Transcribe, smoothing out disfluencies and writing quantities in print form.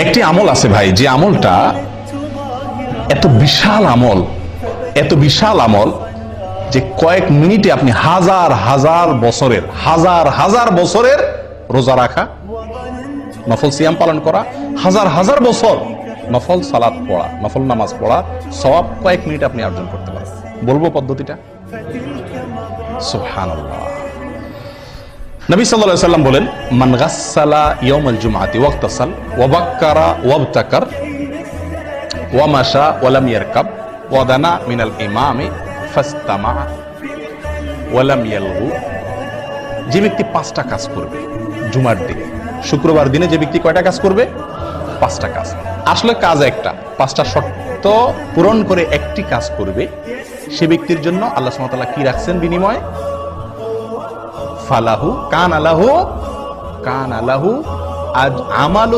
একটি আমল আছে ভাই, যে আমলটা এত বিশাল আমল, এত বিশাল আমল যে কয়েক মিনিটে আপনি হাজার হাজার বছরের রোজা রাখা, নফল সিয়াম পালন করা, হাজার বছর নফল সালাত পড়া, নফল নামাজ পড়া সওয়াব কয়েক মিনিট আপনি অর্জন করতে পারেন। বলবো পদ্ধতিটা? সুবহানাল্লাহ। নবী সাল্লাল্লাহু আলাইহি ওয়াসাল্লাম বলেন, মান গাসসালা ইয়াউমাল জুমআতি ওয়াক্তাসাল ওয়া বাক্কারা ওয়াবতাকার ওয়া মাশা ওয়া লাম ইয়ারকাব ওয়া দানা মিনাল ইমামি ফাস্তামা ওয়া লাম ইয়ালগু। যে ব্যক্তি 5টা কাজ করবে জুমার দিনে, শুক্রবার দিনে যে ব্যক্তি কয়টা কাজ করবে? 5টা কাজ। আসলে কাজ একটা, 5টা শর্ত পূরণ করে একটি কাজ করবে, সে ব্যক্তির জন্য আল্লাহ সুবহানাহু ওয়া তাআলা কি রাখছেন বিনিময়? ফালাহু কান আলাহু আমালু